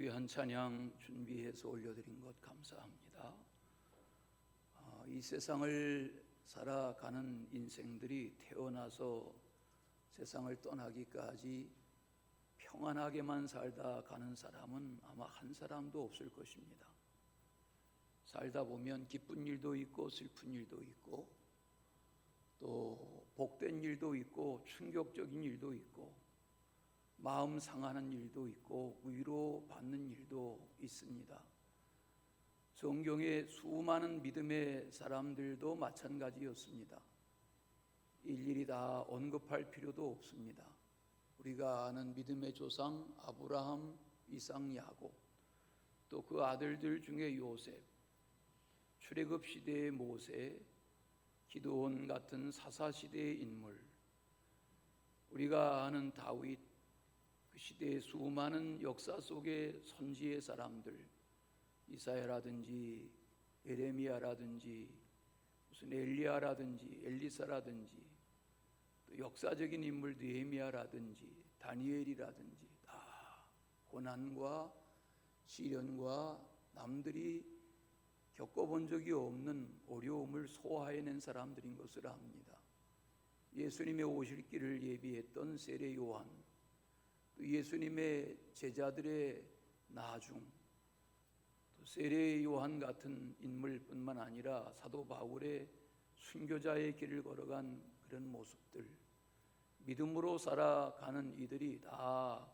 귀한 찬양 준비해서 올려드린 것 감사합니다. 이 세상을 살아가는 인생들이 태어나서 세상을 떠나기까지 평안하게만 살다 가는 사람은 아마 한 사람도 없을 것입니다. 살다 보면 기쁜 일도 있고 슬픈 일도 있고 또 복된 일도 있고 충격적인 일도 있고 마음 상하는 일도 있고 위로받는 일도 있습니다. 성경의 수많은 믿음의 사람들도 마찬가지였습니다. 일일이 다 언급할 필요도 없습니다. 우리가 아는 믿음의 조상 아브라함, 이삭, 야곱, 또 그 아들들 중에 요셉, 출애굽 시대의 모세, 기드온 같은 사사 시대의 인물, 우리가 아는 다윗, 그 시대의 수많은 역사 속의 선지의 사람들, 이사야라든지 예레미야라든지 무슨 엘리야라든지 엘리사라든지 또 역사적인 인물 느헤미야라든지 다니엘이라든지 다 고난과 시련과 남들이 겪어본 적이 없는 어려움을 소화해낸 사람들인 것을 압니다. 예수님의 오실 길을 예비했던 세례 요한, 또 예수님의 제자들의 나중, 또 세례 요한 같은 인물뿐만 아니라 사도 바울의 순교자의 길을 걸어간 그런 모습들, 믿음으로 살아가는 이들이 다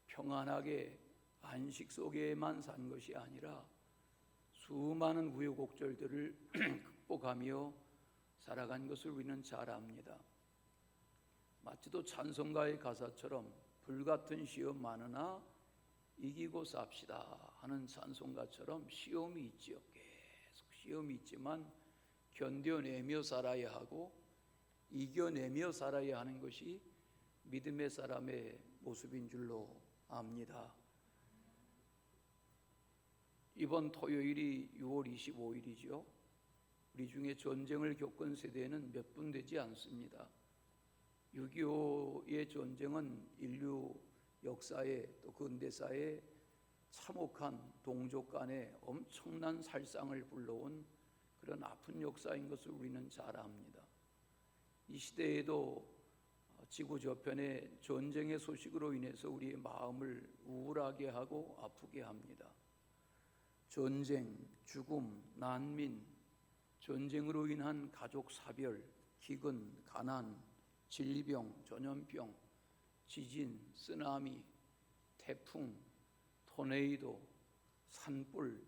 평안하게 안식 속에만 산 것이 아니라 수많은 우여곡절들을 극복하며 살아간 것을 우리는 잘 압니다. 마치도 찬송가의 가사처럼 불같은 시험 많으나 이기고 삽시다 하는 찬송가처럼 시험이 있지요. 계속 시험이 있지만 견뎌내며 살아야 하고 이겨내며 살아야 하는 것이 믿음의 사람의 모습인 줄로 압니다. 이번 토요일이 6월 25일이죠. 우리 중에 전쟁을 겪은 세대는 몇 분 되지 않습니다. 6.25의 전쟁은 인류 역사에 또 근대사에 참혹한 동족 간의 엄청난 살상을 불러온 그런 아픈 역사인 것을 우리는 잘 압니다. 이 시대에도 지구 저편의 전쟁의 소식으로 인해서 우리의 마음을 우울하게 하고 아프게 합니다. 전쟁, 죽음, 난민, 전쟁으로 인한 가족 사별, 기근, 가난, 질병, 전염병, 지진, 쓰나미, 태풍, 토네이도, 산불,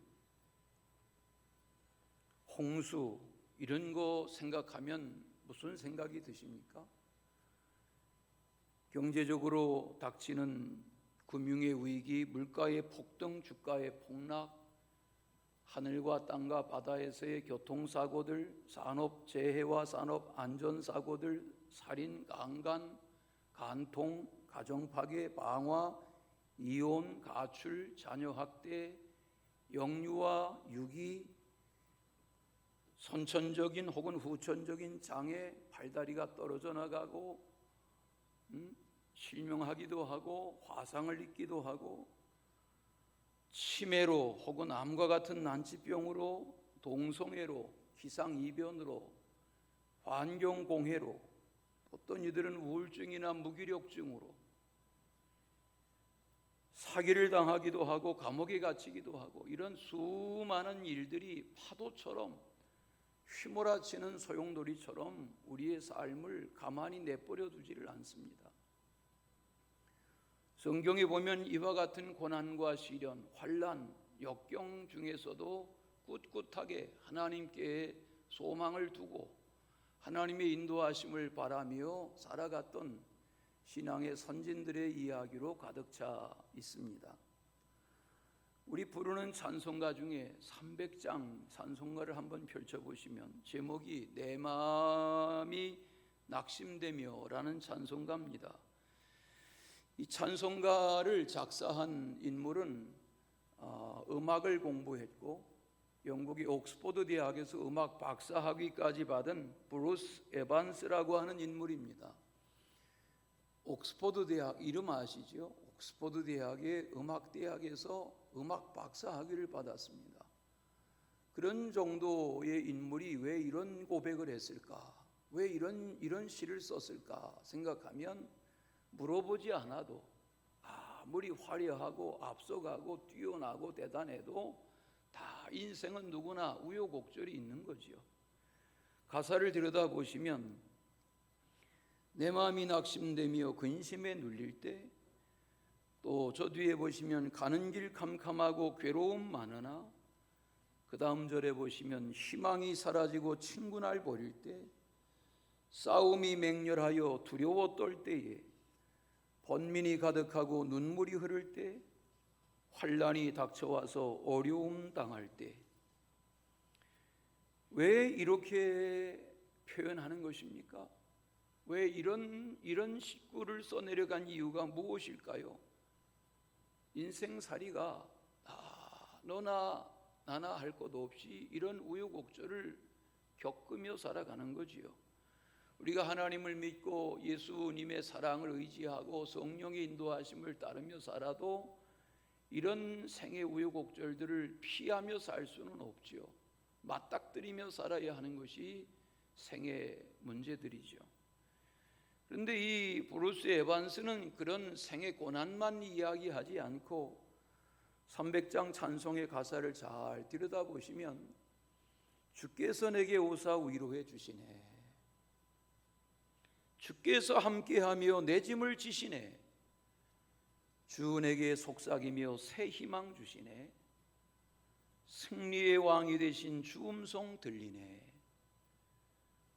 홍수, 이런 거 생각하면 무슨 생각이 드십니까? 경제적으로 닥치는 금융의 위기, 물가의 폭등, 주가의 폭락, 하늘과 땅과 바다에서의 교통사고들, 산업재해와 산업안전사고들, 살인, 강간, 간통, 가정파괴, 방화, 이혼, 가출, 자녀학대, 영유아, 유기, 선천적인 혹은 후천적인 장애, 발다리가 떨어져 나가고 실명하기도 하고 화상을 입기도 하고 치매로 혹은 암과 같은 난치병으로 동성애로 기상이변으로 환경공해로 어떤 이들은 우울증이나 무기력증으로 사기를 당하기도 하고 감옥에 갇히기도 하고 이런 수많은 일들이 파도처럼 휘몰아치는 소용돌이처럼 우리의 삶을 가만히 내버려 두지를 않습니다. 성경에 보면 이와 같은 고난과 시련, 환난, 역경 중에서도 꿋꿋하게 하나님께 소망을 두고 하나님의 인도하심을 바라며 살아갔던 신앙의 선진들의 이야기로 가득 차 있습니다. 우리 부르는 찬송가 중에 300장 찬송가를 한번 펼쳐보시면 제목이 내 마음이 낙심되며 라는 찬송가입니다. 이 찬송가를 작사한 인물은 음악을 공부했고 영국의 옥스퍼드 대학에서 음악 박사학위까지 받은 브루스 에반스라고 하는 인물입니다. 옥스퍼드 대학 이름 아시죠? 옥스퍼드 대학의 음악대학에서 음악 박사 학위를 받았습니다. 그런 정도의 인물이 왜 이런 고백을 했을까? 왜 이런 시를 썼을까 생각하면 물어보지 않아도 아무리 화려하고 앞서가고 뛰어나고 대단해도 다 인생은 누구나 우여곡절이 있는 거지요. 가사를 들여다보시면 내 마음이 낙심되며 근심에 눌릴 때, 또 저 뒤에 보시면 가는 길 캄캄하고 괴로움 많으나, 그 다음 절에 보시면 희망이 사라지고 친구 날 버릴 때, 싸움이 맹렬하여 두려워 떨 때에, 번민이 가득하고 눈물이 흐를 때, 환난이 닥쳐와서 어려움 당할 때, 왜 이렇게 표현하는 것입니까? 왜 이런 식구를 써내려간 이유가 무엇일까요? 인생살이가 너나 나나 할 것 없이 이런 우여곡절을 겪으며 살아가는 거지요. 우리가 하나님을 믿고 예수님의 사랑을 의지하고 성령의 인도하심을 따르며 살아도 이런 생의 우여곡절들을 피하며 살 수는 없지요. 맞닥뜨리며 살아야 하는 것이 생의 문제들이죠. 그런데 이 브루스 에반스는 그런 생의 고난만 이야기하지 않고 300장 찬송의 가사를 잘 들여다보시면 주께서 내게 오사 위로해 주시네, 주께서 함께하며 내 짐을 지시네, 주 내게 속삭이며 새 희망 주시네, 승리의 왕이 되신 주 음성 들리네,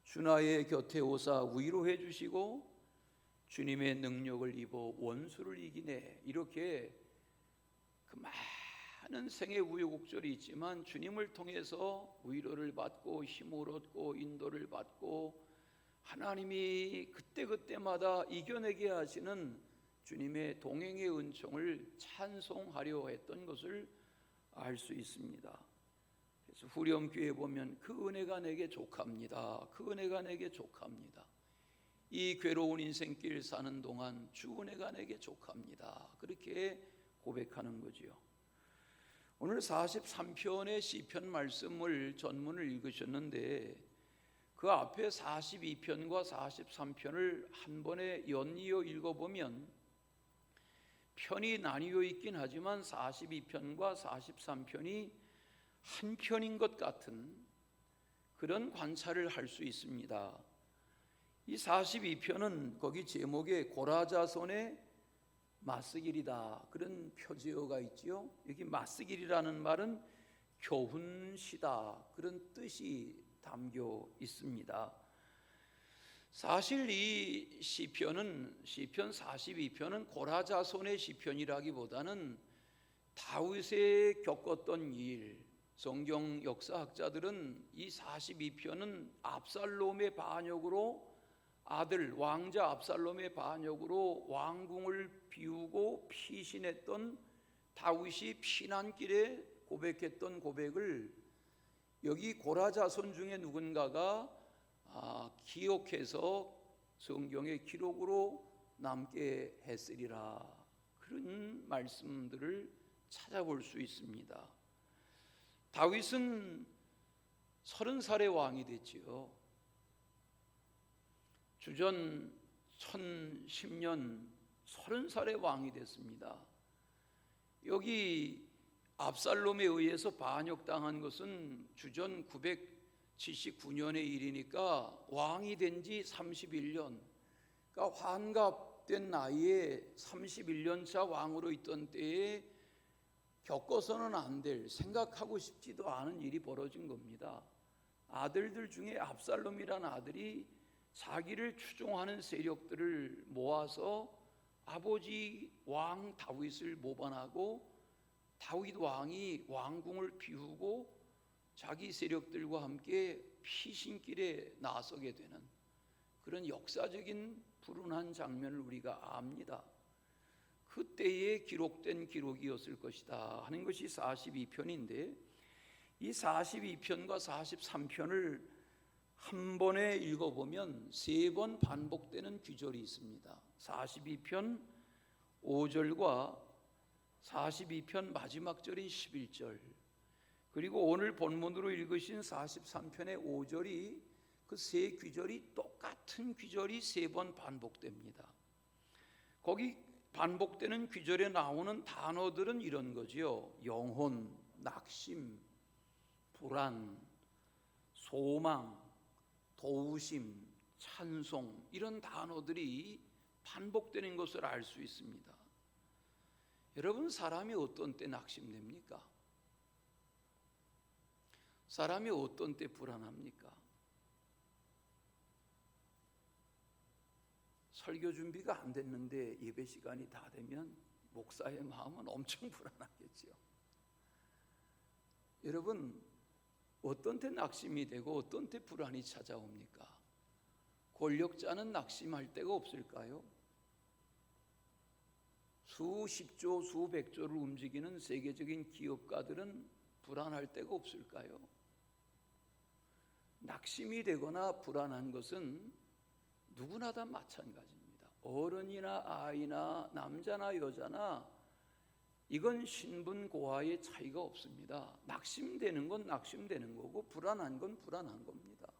주 나의 곁에 오사 위로해 주시고 주님의 능력을 입어 원수를 이기네. 이렇게 그 많은 생의 우여곡절이 있지만 주님을 통해서 위로를 받고 힘을 얻고 인도를 받고 하나님이 그때그때마다 이겨내게 하시는 주님의 동행의 은총을 찬송하려 했던 것을 알 수 있습니다. 그래서 후렴교에 보면 그 은혜가 내게 족합니다. 그 은혜가 내게 족합니다. 이 괴로운 인생길 사는 동안 주 은혜가 내게 족합니다. 그렇게 고백하는 거지요. 오늘 43편의 시편 말씀을 전문을 읽으셨는데 그 앞에 42편과 43편을 한 번에 연이어 읽어보면 편이 나뉘어 있긴 하지만 42편과 43편이 한 편인 것 같은 그런 관찰을 할 수 있습니다. 이 42편은 거기 제목에 고라자손의 맞쓰길이다 그런 표제어가 있지요. 여기 맞쓰길이라는 말은 교훈시다 그런 뜻이 담겨 있습니다. 사실 이 시편 42편은 고라자손의 시편이라기보다는 다윗이 겪었던 일, 성경 역사학자들은 이 42편은 압살롬의 반역으로 아들 왕자 압살롬의 반역으로 왕궁을 비우고 피신했던 다윗이 피난길에 고백했던 고백을 여기 고라자손 중에 누군가가 기억해서 성경의 기록으로 남게 했으리라 그런 말씀들을 찾아볼 수 있습니다. 다윗은 30살의 왕이 됐지요. 주전 1010년 30살의 왕이 됐습니다. 여기 압살롬에 의해서 반역당한 것은 주전 979년의 일이니까 왕이 된 지 31년, 그러니까 환갑된 나이에 31년 차 왕으로 있던 때에 겪어서는 안 될, 생각하고 싶지도 않은 일이 벌어진 겁니다. 아들들 중에 압살롬이라는 아들이 자기를 추종하는 세력들을 모아서 아버지 왕 다윗을 모반하고 다윗 왕이 왕궁을 비우고 자기 세력들과 함께 피신길에 나서게 되는 그런 역사적인 불운한 장면을 우리가 압니다. 그때에 기록된 기록이었을 것이다 하는 것이 42편인데 이 42편과 43편을 한 번에 읽어보면 3번 반복되는 구절이 있습니다. 42편 5절과 42편 마지막 절인 11절, 그리고 오늘 본문으로 읽으신 43편의 5절이 그 세 귀절이 똑같은 귀절이 세 번 반복됩니다. 거기 반복되는 귀절에 나오는 단어들은 이런 거지요. 영혼, 낙심, 불안, 소망, 도우심, 찬송, 이런 단어들이 반복되는 것을 알 수 있습니다. 여러분, 사람이 어떤 때 낙심됩니까? 사람이 어떤 때 불안합니까? 설교 준비가 안 됐는데 예배 시간이 다 되면 목사의 마음은 엄청 불안하겠죠. 여러분, 어떤 때 낙심이 되고 어떤 때 불안이 찾아옵니까? 권력자는 낙심할 때가 없을까요? 수십조, 수백조를 움직이는 세계적인 기업가들은 불안할 때가 없을까요? 낙심이 되거나 불안한 것은 누구나 다 마찬가지입니다. 어른이나 아이나 남자나 여자나 이건 신분 고하의 차이가 없습니다. 낙심되는 건 낙심되는 거고 불안한 건 불안한 겁니다.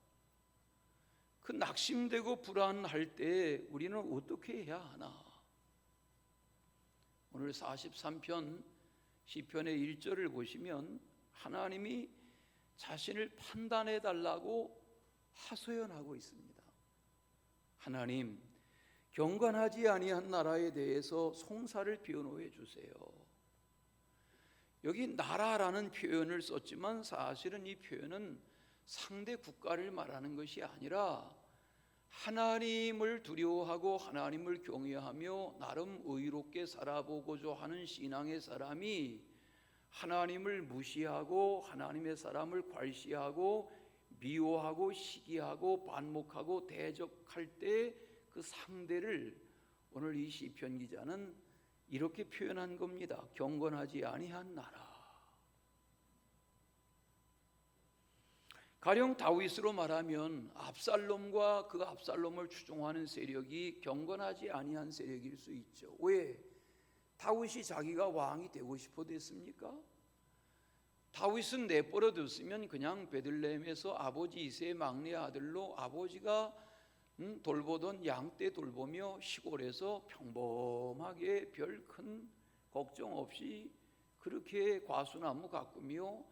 그 낙심되고 불안할 때 우리는 어떻게 해야 하나? 오늘 43편 시편의 1절을 보시면 하나님이 자신을 판단해 달라고 하소연하고 있습니다. 하나님, 경건하지 아니한 나라에 대해서 송사를 변호해 주세요. 여기 나라라는 표현을 썼지만 사실은 이 표현은 상대 국가를 말하는 것이 아니라 하나님을 두려워하고 하나님을 경외하며 나름 의롭게 살아보고자 하는 신앙의 사람이 하나님을 무시하고 하나님의 사람을 괄시하고 미워하고 시기하고 반목하고 대적할 때 그 상대를 오늘 이 시편 기자는 이렇게 표현한 겁니다. 경건하지 아니한 나라. 가령 다윗으로 말하면 압살롬과 그 압살롬을 추종하는 세력이 경건하지 아니한 세력일 수 있죠. 왜? 다윗이 자기가 왕이 되고 싶어 됐습니까? 다윗은 내버려뒀으면 그냥 베들레헴에서 아버지 이새의 막내 아들로 아버지가 돌보던 양떼 돌보며 시골에서 평범하게 별 큰 걱정 없이 그렇게 과수나무 가꾸며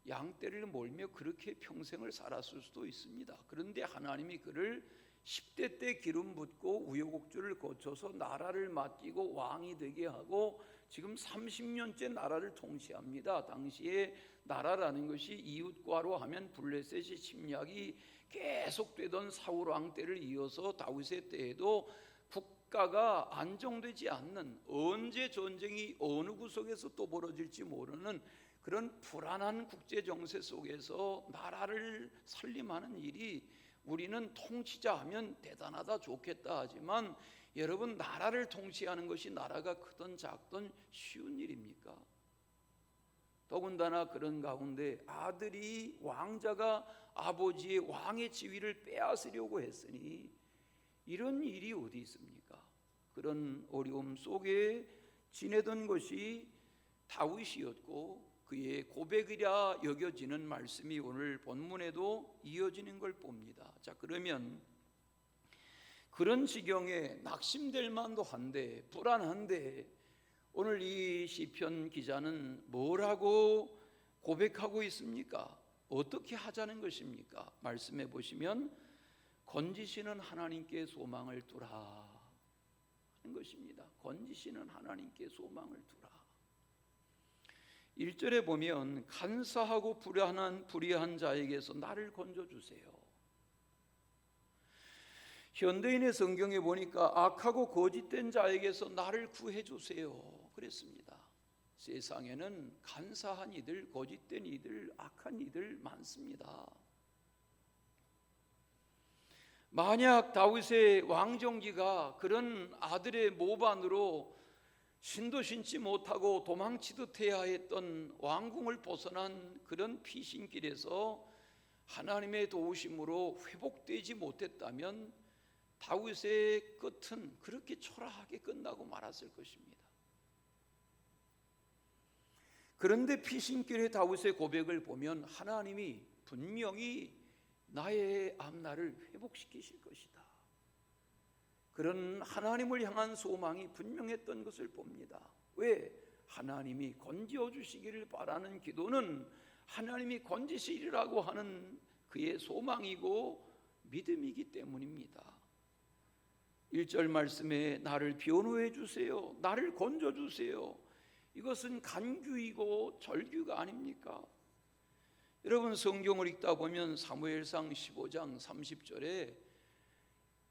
양떼를 몰며 그렇게 평생을 살았을 수도 있습니다. 그런데 하나님이 그를 10대 때 기름 붓고 우여곡절을 거쳐서 나라를 맡기고 왕이 되게 하고 지금 30년째 나라를 통치합니다. 당시에 나라라는 것이 이웃과로 하면 블레셋의 침략이 계속되던 사울 왕 때를 이어서 다윗의 때에도 국가가 안정되지 않는, 언제 전쟁이 어느 구석에서 또 벌어질지 모르는 그런 불안한 국제 정세 속에서 나라를 살림하는 일이, 우리는 통치자 하면 대단하다 좋겠다 하지만 여러분, 나라를 통치하는 것이 나라가 크든 작든 쉬운 일입니까? 더군다나 그런 가운데 아들이, 왕자가 아버지의 왕의 지위를 빼앗으려고 했으니 이런 일이 어디 있습니까? 그런 어려움 속에 지내던 것이 다윗이었고 그의 고백이라 여겨지는 말씀이 오늘 본문에도 이어지는 걸 봅니다. 자, 그러면 그런 지경에 낙심될 만도 한데 불안한데 오늘 이 시편 기자는 뭐라고 고백하고 있습니까? 어떻게 하자는 것입니까? 말씀해 보시면 건지시는 하나님께 소망을 두라 하는 것입니다. 건지시는 하나님께 소망을 두라. 1절에 보면 간사하고 불의한 자에게서 나를 건져주세요. 현대인의 성경에 보니까 악하고 거짓된 자에게서 나를 구해주세요 그랬습니다. 세상에는 간사한 이들, 거짓된 이들, 악한 이들 많습니다. 만약 다윗의 왕정기가 그런 아들의 모반으로 신도 신지 못하고 도망치듯 해야 했던 왕궁을 벗어난 그런 피신길에서 하나님의 도우심으로 회복되지 못했다면 다윗의 끝은 그렇게 초라하게 끝나고 말았을 것입니다. 그런데 피신길의 다윗의 고백을 보면 하나님이 분명히 나의 앞날을 회복시키실 것이다, 그런 하나님을 향한 소망이 분명했던 것을 봅니다. 왜? 하나님이 건지어 주시기를 바라는 기도는 하나님이 건지시리라고 하는 그의 소망이고 믿음이기 때문입니다. 1절 말씀에 나를 변호해 주세요, 나를 건져 주세요, 이것은 간규이고 절규가 아닙니까? 여러분, 성경을 읽다 보면 사무엘상 15장 30절에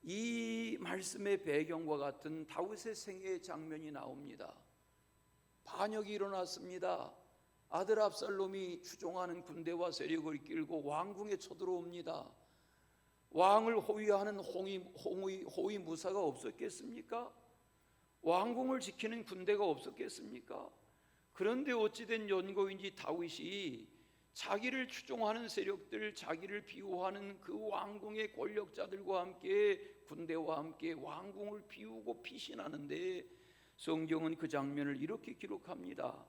이 말씀의 배경과 같은 다윗의 생애의 장면이 나옵니다. 반역이 일어났습니다. 아들 압살롬이 추종하는 군대와 세력을 이끌고 왕궁에 쳐들어옵니다. 왕을 호위하는 호위 무사가 없었겠습니까? 왕궁을 지키는 군대가 없었겠습니까? 그런데 어찌된 연고인지 다윗이 자기를 추종하는 세력들, 자기를 비호하는 그 왕궁의 권력자들과 함께, 군대와 함께 왕궁을 비우고 피신하는데 성경은 그 장면을 이렇게 기록합니다.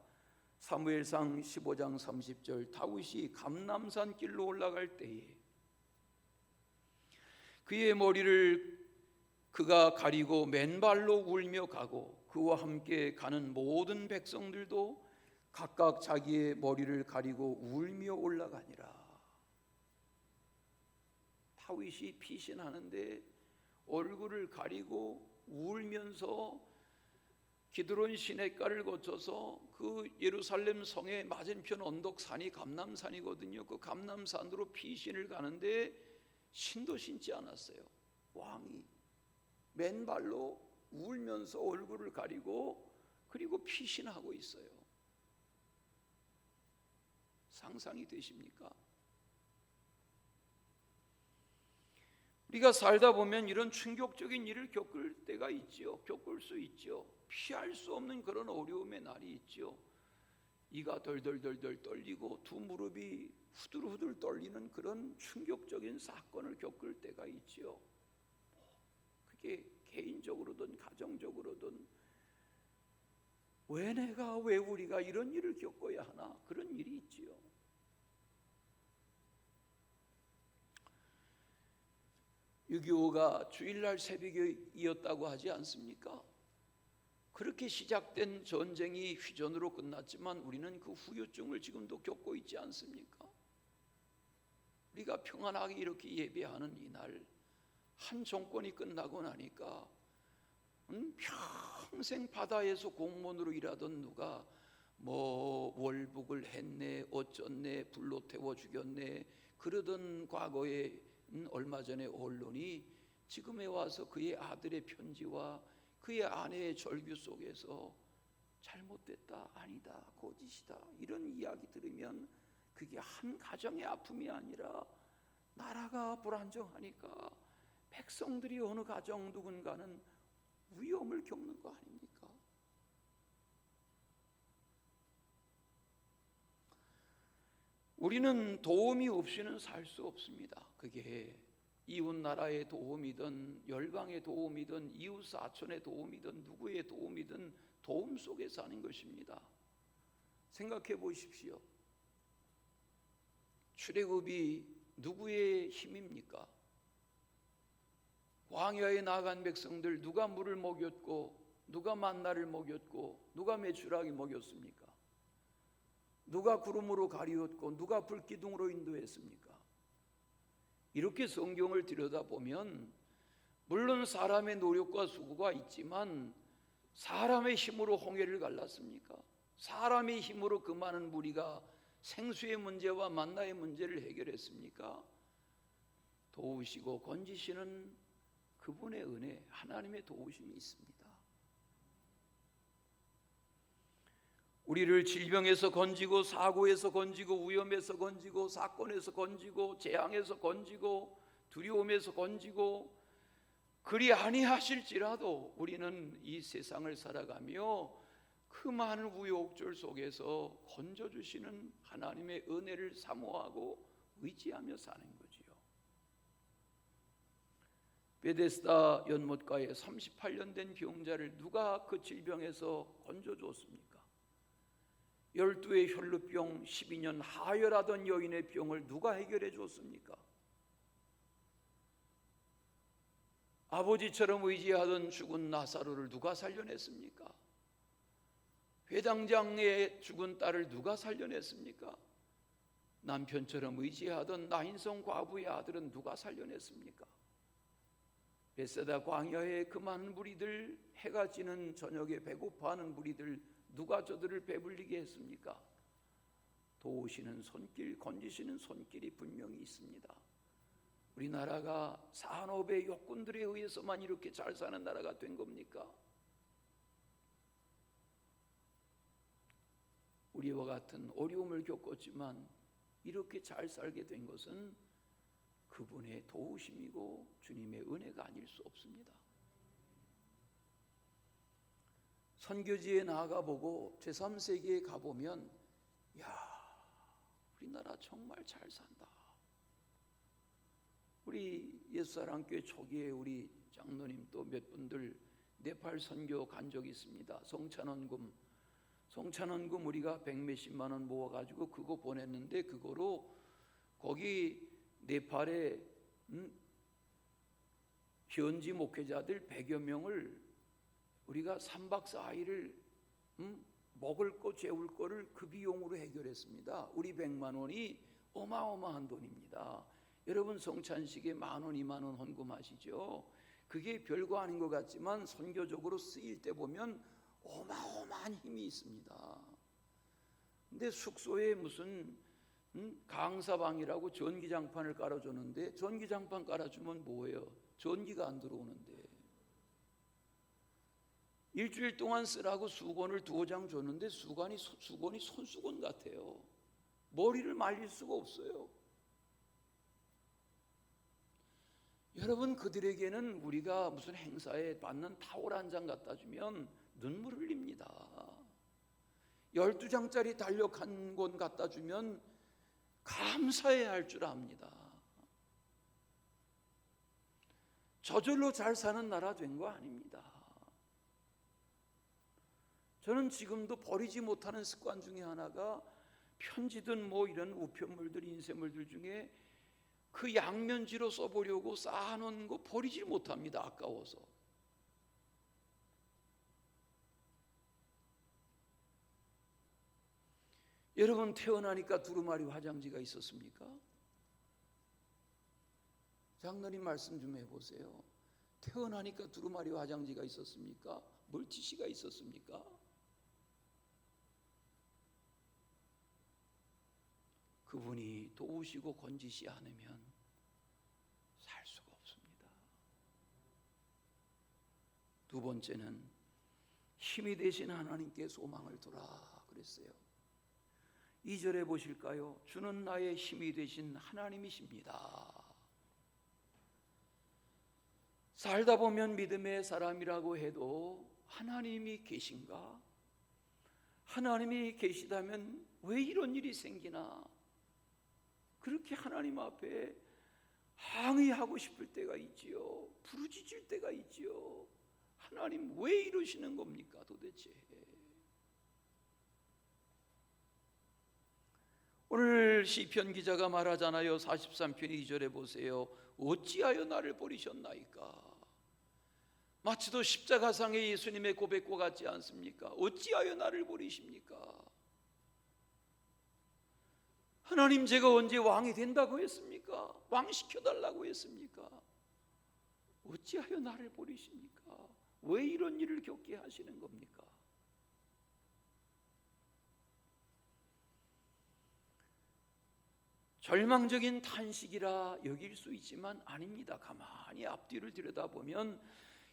사무엘상 15장 30절, 다윗이 감람산 길로 올라갈 때에 그의 머리를 그가 가리고 맨발로 울며 가고 그와 함께 가는 모든 백성들도 각각 자기의 머리를 가리고 울며 올라가니라. 다윗이 피신하는데 얼굴을 가리고 울면서 기드론 시냇가를 거쳐서 그 예루살렘 성의 맞은편 언덕산이 감람산이거든요. 그 감람산으로 피신을 가는데 신도 신지 않았어요. 왕이 맨발로 울면서 얼굴을 가리고 그리고 피신하고 있어요. 상상이 되십니까? 우리가 살다 보면 이런 충격적인 일을 겪을 때가 있지요. 겪을 수 있지요. 피할 수 없는 그런 어려움의 날이 있지요. 이가 덜덜덜덜 떨리고 두 무릎이 후들후들 떨리는 그런 충격적인 사건을 겪을 때가 있지요. 그게 개인적으로든 가정적으로든 왜 우리가 이런 일을 겪어야 하나, 그런 일이 있지요. (6.25가) 주일날 새벽이었다고 하지 않습니까? 그렇게 시작된 전쟁이 휘전으로 끝났지만 우리는 그 후유증을 지금도 겪고 있지 않습니까? 우리가 평안하게 이렇게 예배하는 이날, 한 정권이 끝나고 나니까 평생 바다에서 공무원으로 일하던 누가 뭐 월북을 했네, 어쩌네, 불로 태워 죽였네 그러던 과거에 얼마 전에 언론이 지금에 와서 그의 아들의 편지와 그의 아내의 절규 속에서 잘못됐다, 아니다, 거짓이다, 이런 이야기 들으면 그게 한 가정의 아픔이 아니라 나라가 불안정하니까 백성들이 어느 가정 누군가는 위험을 겪는 거 아닙니까? 우리는 도움이 없이는 살 수 없습니다. 그게 이웃 나라의 도움이든 열방의 도움이든 이웃 사촌의 도움이든 누구의 도움이든 도움 속에 사는 것입니다. 생각해 보십시오. 출애굽이 누구의 힘입니까? 광야에 나간 백성들 누가 물을 먹였고 누가 만나를 먹였고 누가 메추라기 먹였습니까? 누가 구름으로 가리웠고 누가 불기둥으로 인도했습니까? 이렇게 성경을 들여다보면 물론 사람의 노력과 수고가 있지만 사람의 힘으로 홍해를 갈랐습니까? 사람의 힘으로 그 많은 무리가 생수의 문제와 만나의 문제를 해결했습니까? 도우시고 건지시는 그분의 은혜, 하나님의 도우심이 있습니다. 우리를 질병에서 건지고 사고에서 건지고 위험에서 건지고 사건에서 건지고 재앙에서 건지고 두려움에서 건지고 그리 아니하실지라도 우리는 이 세상을 살아가며 그 많은 우여곡절 속에서 건져주시는 하나님의 은혜를 사모하고 의지하며 사는 거지요. 베데스다 연못가에 38년 된 병자를 누가 그 질병에서 건져줬습니까? 12의 혈루병, 12년 하혈하던 여인의 병을 누가 해결해 줬습니까? 아버지처럼 의지하던 죽은 나사로를 누가 살려냈습니까? 회당장의 죽은 딸을 누가 살려냈습니까? 남편처럼 의지하던 나인성 과부의 아들은 누가 살려냈습니까? 베세다 광야의 그 많은 무리들, 해가 지는 저녁에 배고파하는 무리들, 누가 저들을 배불리게 했습니까? 도우시는 손길, 건지시는 손길이 분명히 있습니다. 우리나라가 산업의 욕군들에 의해서만 이렇게 잘 사는 나라가 된 겁니까? 우리와 같은 어려움을 겪었지만 이렇게 잘 살게 된 것은 그분의 도우심이고 주님의 은혜가 아닐 수 없습니다. 선교지에 나가보고 제3세계에 가보면 우리나라 정말 잘 산다. 우리 옛사랑교회 초기에 우리 장로님 또 몇 분들 네팔 선교 간 적이 있습니다. 성찬원금 우리가 100몇십만 원 모아가지고 그거 보냈는데 그거로 거기 네팔에 현지 목회자들 100여 명을 우리가 3박 4일을 먹을 거 재울 거를 그 비용으로 해결했습니다. 우리 100만 원이 어마어마한 돈입니다. 여러분 성찬식에 10,000원, 20,000원 헌금하시죠? 그게 별거 아닌 것 같지만 선교적으로 쓰일 때 보면 어마어마한 힘이 있습니다. 근데 숙소에 무슨 강사방이라고 전기장판을 깔아줬는데 전기장판 깔아주면 뭐예요? 전기가 안 들어오는데. 일주일 동안 쓰라고 수건을 2장 줬는데 수건이 손수건 같아요. 머리를 말릴 수가 없어요. 여러분 그들에게는 우리가 무슨 행사에 받는 타월 한 장 갖다 주면 눈물 흘립니다. 12장짜리 달력 한 권 갖다 주면 감사해야 할 줄 압니다. 저절로 잘 사는 나라 된 거 아닙니다. 저는 지금도 버리지 못하는 습관 중에 하나가 편지든 뭐 이런 우편물들, 인쇄물들 중에 그 양면지로 써보려고 쌓아놓은 거 버리지 못합니다. 아까워서. 여러분 태어나니까 두루마리 화장지가 있었습니까? 장로님 말씀 좀 해보세요. 태어나니까 두루마리 화장지가 있었습니까? 물티슈가 있었습니까? 그분이 도우시고 건지시 않으면 살 수가 없습니다. 두 번째는 힘이 되신 하나님께 소망을 두라 그랬어요. 2절에 보실까요? 주는 나의 힘이 되신 하나님이십니다. 살다 보면 믿음의 사람이라고 해도 하나님이 계신가? 하나님이 계시다면 왜 이런 일이 생기나? 그렇게 하나님 앞에 항의하고 싶을 때가 있지요. 부르짖을 때가 있지요. 하나님 왜 이러시는 겁니까 도대체? 오늘 시편 기자가 말하잖아요. 43편 2절에 보세요. 어찌하여 나를 버리셨나이까? 마치도 십자가상의 예수님의 고백과 같지 않습니까? 어찌하여 나를 버리십니까? 하나님 제가 언제 왕이 된다고 했습니까? 왕 시켜달라고 했습니까? 어찌하여 나를 버리십니까? 왜 이런 일을 겪게 하시는 겁니까? 절망적인 탄식이라 여길 수 있지만 아닙니다. 가만히 앞뒤를 들여다보면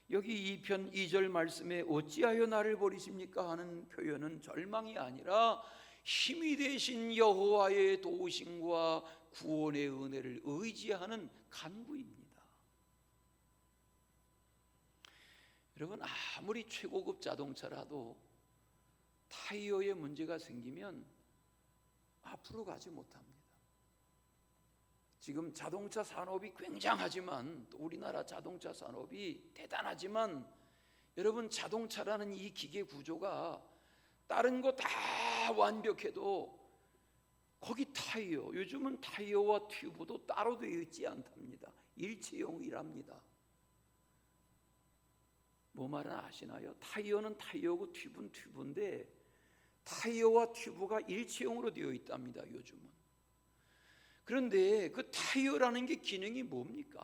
여기 2편 2절 말씀에 어찌하여 나를 버리십니까 하는 표현은 절망이 아니라 힘이 되신 여호와의 도우심과 구원의 은혜를 의지하는 간구입니다. 여러분 아무리 최고급 자동차라도 타이어에 문제가 생기면 앞으로 가지 못합니다. 지금 자동차 산업이 굉장하지만, 또 우리나라 자동차 산업이 대단하지만, 여러분 자동차라는 이 기계 구조가 다른 거 다 완벽해도 거기 타이어, 요즘은 타이어와 튜브도 따로 되어 있지 않답니다. 일체형이랍니다. 뭐 말은 아시나요? 타이어는 타이어고 튜브는 튜브인데 타이어와 튜브가 일체형으로 되어 있답니다, 요즘은. 그런데 그 타이어라는 게 기능이 뭡니까?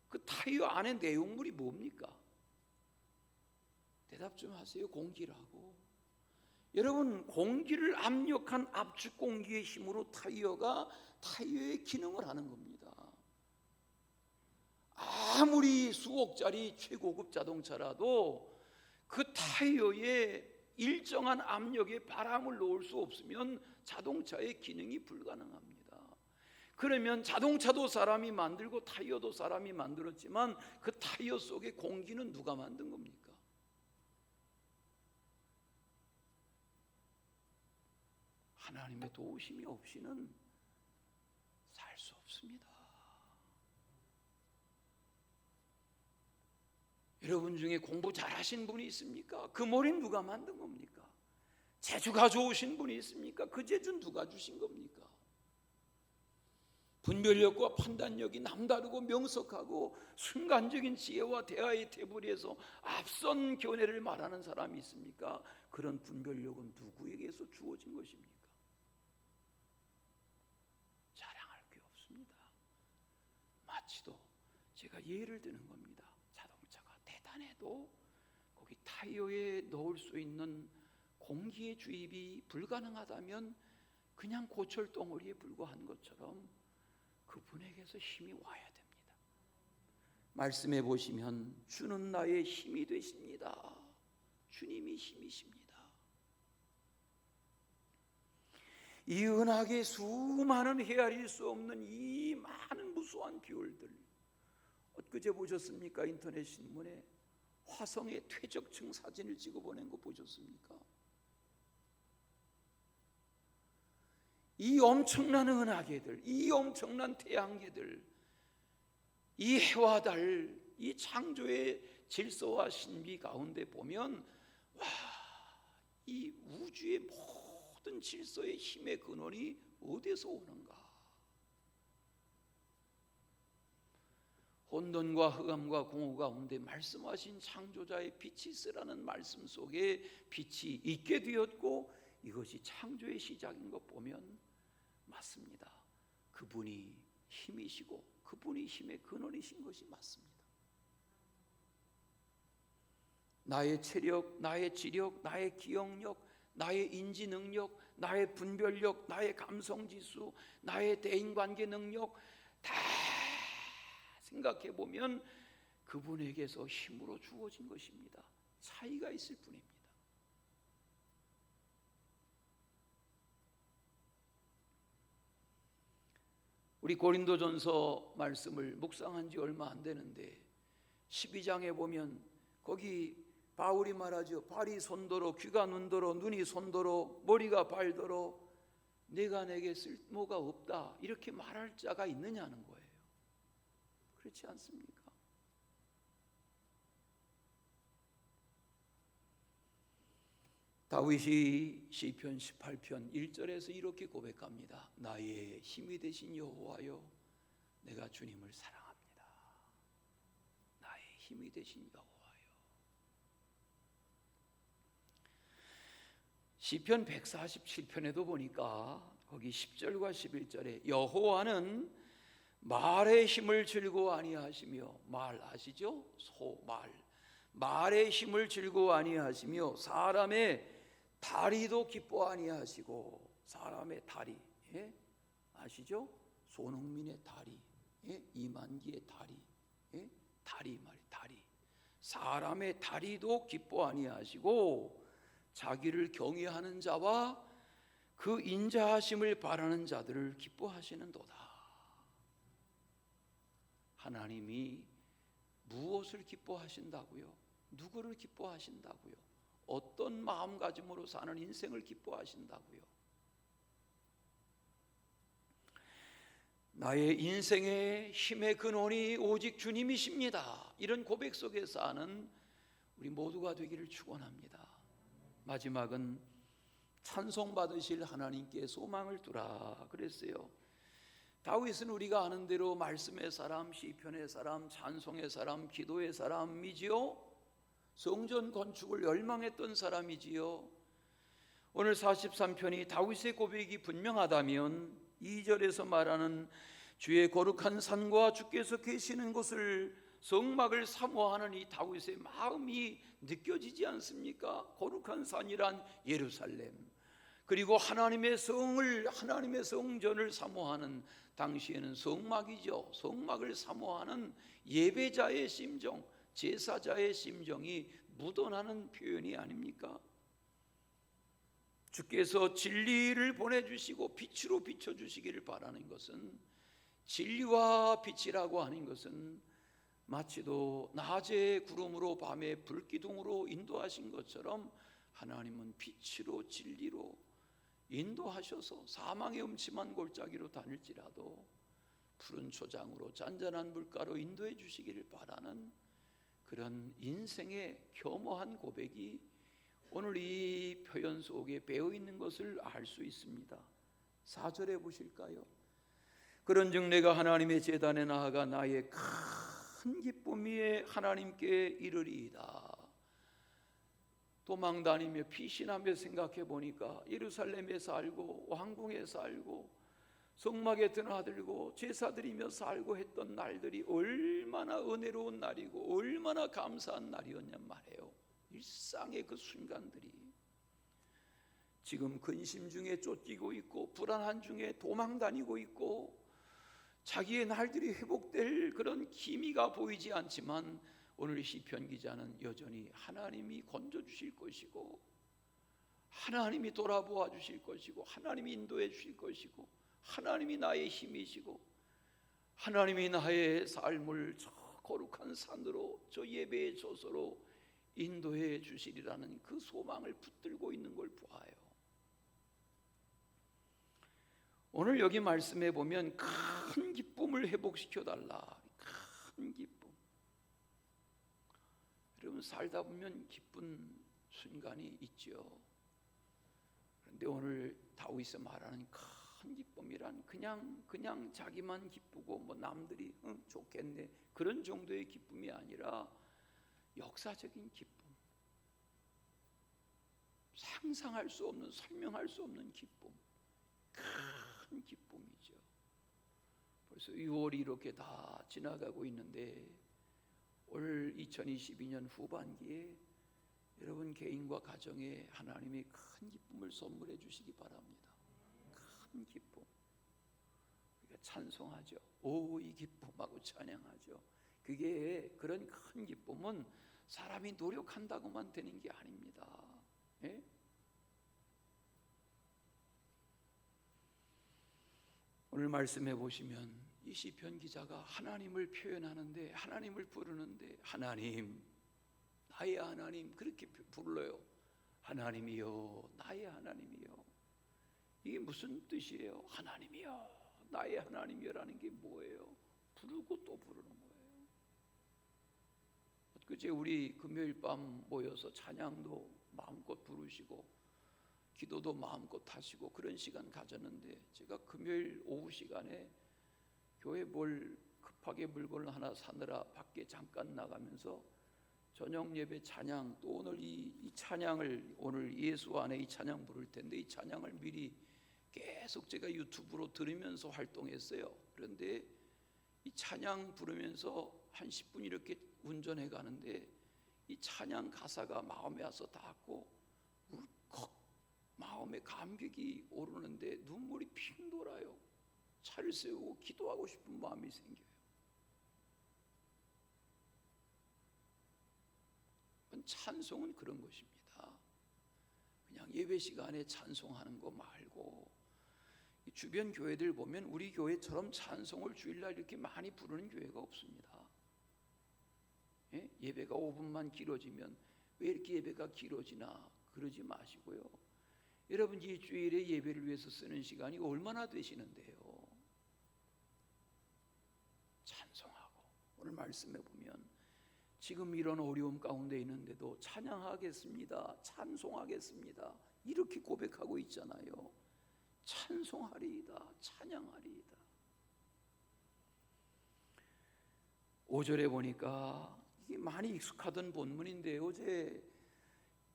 그 타이어 안에 내용물이 뭡니까? 대답 좀 하세요. 공기라고. 여러분, 공기를 압력한 압축 공기의 힘으로 타이어의 기능을 하는 겁니다. 아무리 수억짜리 최고급 자동차라도 그 타이어에 일정한 압력의 바람을 넣을 수 없으면 자동차의 기능이 불가능합니다. 그러면 자동차도 사람이 만들고 타이어도 사람이 만들었지만 그 타이어 속의 공기는 누가 만든 겁니까? 하나님의 도우심이 없이는 살 수 없습니다. 여러분 중에 공부 잘하신 분이 있습니까? 그 머리는 누가 만든 겁니까? 재주가 좋으신 분이 있습니까? 그 재주는 누가 주신 겁니까? 분별력과 판단력이 남다르고 명석하고 순간적인 지혜와 대화의 태블에서 앞선 견해를 말하는 사람이 있습니까? 그런 분별력은 누구에게서 주어진 것입니까? 자랑할 게 없습니다. 마치도 제가 예를 드는 겁니다. 자동차가 대단해도 거기 타이어에 넣을 수 있는 공기의 주입이 불가능하다면 그냥 고철 덩어리에 불과한 것처럼 그분에게서 힘이 와야 됩니다. 말씀해 보시면 주는 나의 힘이 되십니다. 주님이 힘이십니다. 이 은하계 수많은 헤아릴 수 없는 이 많은 무수한 비율들, 엊그제 보셨습니까? 인터넷 신문에 화성의 퇴적층 사진을 찍어보낸 거 보셨습니까? 이 엄청난 은하계들, 이 엄청난 태양계들, 이 해와 달, 이 창조의 질서와 신비 가운데 보면 와, 이 우주의 모든 질서의 힘의 근원이 어디서 오는가? 혼돈과 흑암과 공허 가운데 말씀하신 창조자의 빛이 있으라는 말씀 속에 빛이 있게 되었고 이것이 창조의 시작인 것 보면 맞습니다. 그분이 힘이시고 그분이 힘의 근원이신 것이 맞습니다. 나의 체력, 나의 지력, 나의 기억력, 나의 인지 능력, 나의 분별력, 나의 감성 지수, 나의 대인관계 능력 다 생각해 보면 그분에게서 힘으로 주어진 것입니다. 차이가 있을 뿐입니다. 우리 고린도전서 말씀을 묵상한 지 얼마 안 되는데 12장에 보면 거기 바울이 말하죠. 발이 손더러 귀가 눈더러 눈이 손더러 머리가 발더러 내가 내게 쓸모가 없다 이렇게 말할 자가 있느냐는 거예요. 그렇지 않습니까? 다윗이 시편 18편 1절에서 이렇게 고백합니다. 나의 힘이 되신 여호와여 내가 주님을 사랑합니다. 나의 힘이 되신 여호와여. 시편 147편에도 보니까 거기 10절과 11절에 여호와는 말의 힘을 즐거워 아니하시며 말 아시죠? 소말 말의 힘을 즐거워 아니하시며 사람의 다리도 기뻐 아니하시고 사람의 다리 예? 아시죠? 손흥민의 다리 예? 이만기의 다리 예? 다리 말이 다리 사람의 다리도 기뻐 아니하시고 자기를 경외하는 자와 그 인자하심을 바라는 자들을 기뻐하시는도다. 하나님이 무엇을 기뻐하신다고요? 누구를 기뻐하신다고요? 어떤 마음가짐으로 사는 인생을 기뻐하신다고요? 나의 인생의 힘의 근원이 오직 주님이십니다. 이런 고백 속에 사는 우리 모두가 되기를 축원합니다. 마지막은 찬송받으실 하나님께 소망을 두라 그랬어요. 다윗은 우리가 아는 대로 말씀의 사람, 시편의 사람, 찬송의 사람, 기도의 사람이지요. 성전 건축을 열망했던 사람이지요. 오늘 43편이 다윗의 고백이 분명하다면 2절에서 말하는 주의 거룩한 산과 주께서 계시는 곳을 성막을 사모하는 이 다윗의 마음이 느껴지지 않습니까? 거룩한 산이란 예루살렘, 그리고 하나님의 성전을 사모하는, 당시에는 성막이죠. 성막을 사모하는 예배자의 심정, 제사자의 심정이 묻어나는 표현이 아닙니까? 주께서 진리를 보내주시고 빛으로 비춰주시기를 바라는 것은, 진리와 빛이라고 하는 것은 마치도 낮에 구름으로 밤에 불기둥으로 인도하신 것처럼 하나님은 빛으로 진리로 인도하셔서 사망의 음침한 골짜기로 다닐지라도 푸른 초장으로 잔잔한 물가로 인도해 주시기를 바라는 그런 인생의 겸허한 고백이 오늘 이 표현 속에 배어 있는 것을 알 수 있습니다. 4절에 보실까요? 그런즉 내가 하나님의 제단에 나아가 나의 큰 기쁨 위에 하나님께 이르리이다. 도망 다니며 피신하며 생각해 보니까 예루살렘에 살고 왕궁에 살고 성막에 드나들고 제사 드리며 살고 했던 날들이 얼마나 은혜로운 날이고 얼마나 감사한 날이었냔 말이에요. 일상의 그 순간들이 지금 근심 중에 쫓기고 있고 불안한 중에 도망 다니고 있고 자기의 날들이 회복될 그런 기미가 보이지 않지만 오늘 시편 기자는 여전히 하나님이 건져주실 것이고 하나님이 돌아보아 주실 것이고 하나님이 인도해 주실 것이고 하나님이 나의 힘이시고 하나님이 나의 삶을 저 거룩한 산으로 저 예배의 저소로 인도해 주시리라는 그 소망을 붙들고 있는 걸 보아요. 오늘 여기 말씀해 보면 큰 기쁨을 회복시켜 달라. 큰 기쁨. 여러분 살다 보면 기쁜 순간이 있죠. 그런데 오늘 다윗이 말하는 큰 기쁨이란 그냥 자기만 기쁘고 뭐 남들이 좋겠네 그런 정도의 기쁨이 아니라 역사적인 기쁨, 상상할 수 없는, 설명할 수 없는 기쁨, 큰 기쁨이죠. 벌써 6월이 이렇게 다 지나가고 있는데 올 2022년 후반기에 여러분 개인과 가정에 하나님이 큰 기쁨을 선물해 주시기 바랍니다. 큰 기쁨. 우리가 찬송하죠. 오, 이 기쁨하고 찬양하죠. 그게 그런 큰 기쁨은 사람이 노력한다고만 되는 게 아닙니다. 예? 오늘 말씀해 보시면 이 시편 기자가 하나님을 표현하는데, 하나님을 부르는데, 하나님, 나의 하나님 그렇게 불러요. 하나님이여, 나의 하나님이여. 이게 무슨 뜻이에요? 하나님이여, 나의 하나님이여라는 게 뭐예요? 부르고 또 부르는 거예요. 그제 우리 금요일 밤 모여서 찬양도 마음껏 부르시고 기도도 마음껏 하시고 그런 시간 가졌는데, 제가 금요일 오후 시간에 교회 뭘 급하게 물건을 하나 사느라 밖에 잠깐 나가면서 저녁 예배 찬양, 또 오늘 이 찬양을, 오늘 예수 안에 이 찬양 부를 텐데 이 찬양을 미리 계속 제가 유튜브로 들으면서 활동했어요. 그런데 이 찬양 부르면서 한 10분 이렇게 운전해 가는데 이 찬양 가사가 마음에 와서 닿았고 울컥 마음에 감격이 오르는데 눈물이 핑 돌아요. 차를 세우고 기도하고 싶은 마음이 생겨요. 찬송은 그런 것입니다. 그냥 예배 시간에 찬송하는 거 말고 주변 교회들 보면 우리 교회처럼 찬송을 주일날 이렇게 많이 부르는 교회가 없습니다. 예? 예배가 5분만 길어지면 왜 이렇게 예배가 길어지나 그러지 마시고요. 여러분 이 주일에 예배를 위해서 쓰는 시간이 얼마나 되시는데요. 오늘 말씀해 보면 지금 이런 어려움 가운데 있는데도 찬양하겠습니다, 찬송하겠습니다 이렇게 고백하고 있잖아요. 찬송하리이다, 찬양하리이다. 5절에 보니까 이게 많이 익숙하던 본문인데 어제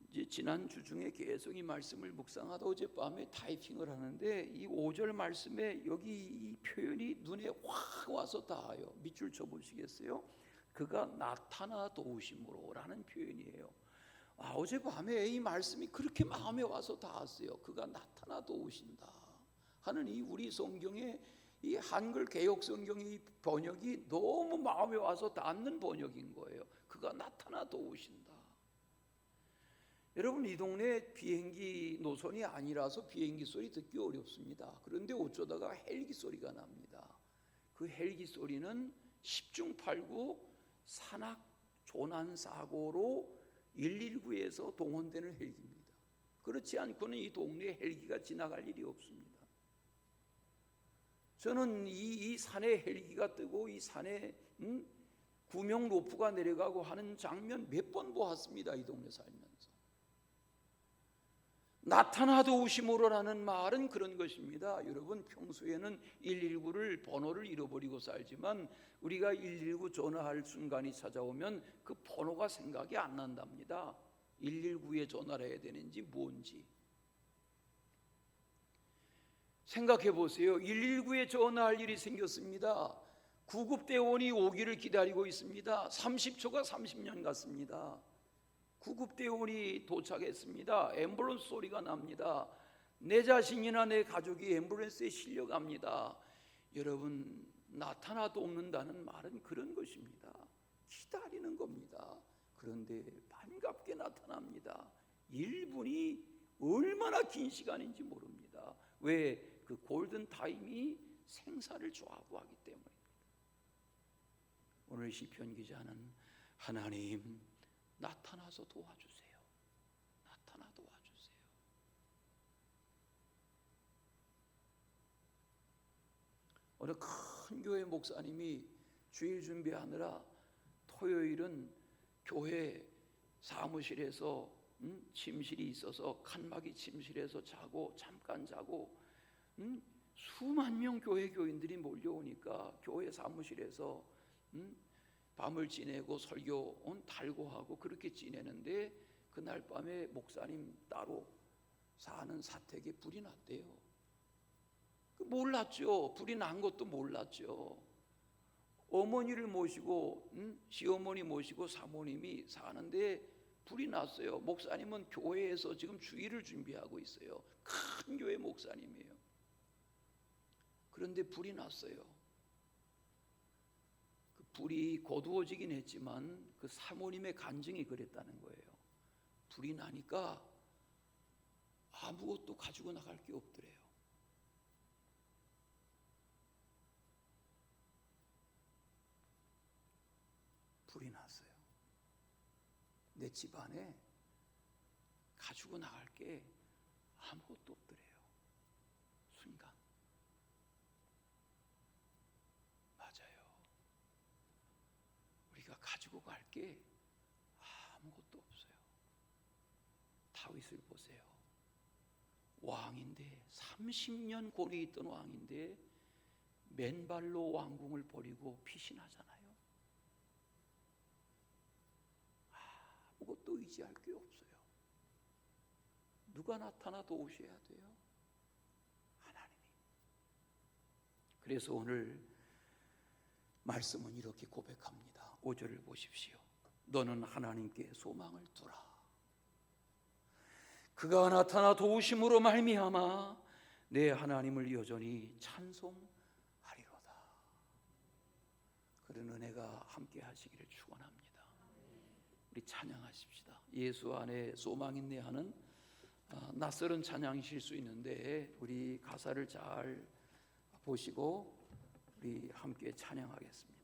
이제 지난주 중에 계속 이 말씀을 묵상하다 어젯밤에 타이핑을 하는데 이 5절 말씀에 여기 이 표현이 눈에 확 와서 닿아요. 밑줄 쳐보시겠어요? 그가 나타나 도우심으로 라는 표현이에요. 어젯밤에 이 말씀이 그렇게 마음에 와서 닿았어요. 그가 나타나 도우신다 하는 이 우리 성경의 이 한글 개역 성경의 번역이 너무 마음에 와서 닿는 번역인 거예요. 그가 나타나 도우신다. 여러분, 이 동네 비행기 노선이 아니라서 비행기 소리 듣기 어렵습니다. 그런데 어쩌다가 헬기 소리가 납니다. 그 헬기 소리는 10중 8구 산악 조난 사고로 119에서 동원되는 헬기입니다. 그렇지 않고는 이 동네에 헬기가 지나갈 일이 없습니다. 저는 이 산에 헬기가 뜨고 이 산에 구명 로프가 내려가고 하는 장면 몇 번 보았습니다. 이 동네 살면서. 나타나 도우심으로라는 말은 그런 것입니다. 여러분, 평소에는 119를 번호를 잃어버리고 살지만 우리가 119 전화할 순간이 찾아오면 그 번호가 생각이 안 난답니다. 119에 전화를 해야 되는지 뭔지 생각해 보세요. 119에 전화할 일이 생겼습니다. 구급대원이 오기를 기다리고 있습니다. 30초가 30년 같습니다. 구급대원이 도착했습니다. 앰뷸런스 소리가 납니다. 내 자신이나 내 가족이 앰뷸런스에 실려갑니다. 여러분, 나타나 돕는다는 말은 그런 것입니다. 기다리는 겁니다. 그런데 반갑게 나타납니다. 1분이 얼마나 긴 시간인지 모릅니다. 왜? 그 골든 타임이 생사를 좌우하기 때문입니다. 오늘 시편 기자는 하나님 나타나서 도와주세요. 나타나 도와주세요. 어느 큰 교회 목사님이 주일 준비하느라 토요일은 교회 사무실에서 침실이 있어서 칸막이 침실에서 자고 잠깐 자고 수만 명 교회 교인들이 몰려오니까 교회 사무실에서 밤을 지내고 설교 달고하고 그렇게 지내는데 그날 밤에 목사님 따로 사는 사택에 불이 났대요. 몰랐죠. 불이 난 것도 몰랐죠. 어머니를 모시고 시어머니 모시고 사모님이 사는데 불이 났어요. 목사님은 교회에서 지금 주일을 준비하고 있어요. 큰 교회 목사님이에요. 그런데 불이 났어요. 그 불이 거두어지긴 했지만 그 사모님의 간증이 그랬다는 거예요. 불이 나니까 아무것도 가지고 나갈 게 없더래요. 불이 났어요. 내 집안에 가지고 나갈 게 아무것도 없더래요. 순간. 맞아요. 우리가 가지고 갈 게 아무것도 없어요. 다윗을 보세요. 왕인데 30년 고리 있던 왕인데 맨발로 왕궁을 버리고 피신하잖아요. 아무것도 의지할 게 없어요. 누가 나타나 도우셔야 돼요? 하나님이. 그래서 오늘 말씀은 이렇게 고백합니다. 5절을 보십시오. 너는 하나님께 소망을 두라. 그가 나타나 도우심으로 말미암아 내 하나님을 여전히 찬송하리로다. 그런 은혜가 함께 하시기를 축원합니다. 우리 찬양하십시다. 예수 안에 소망 있네 하는 낯설은 찬양이실 수 있는데 우리 가사를 잘 보시고 우리 함께 찬양하겠습니다.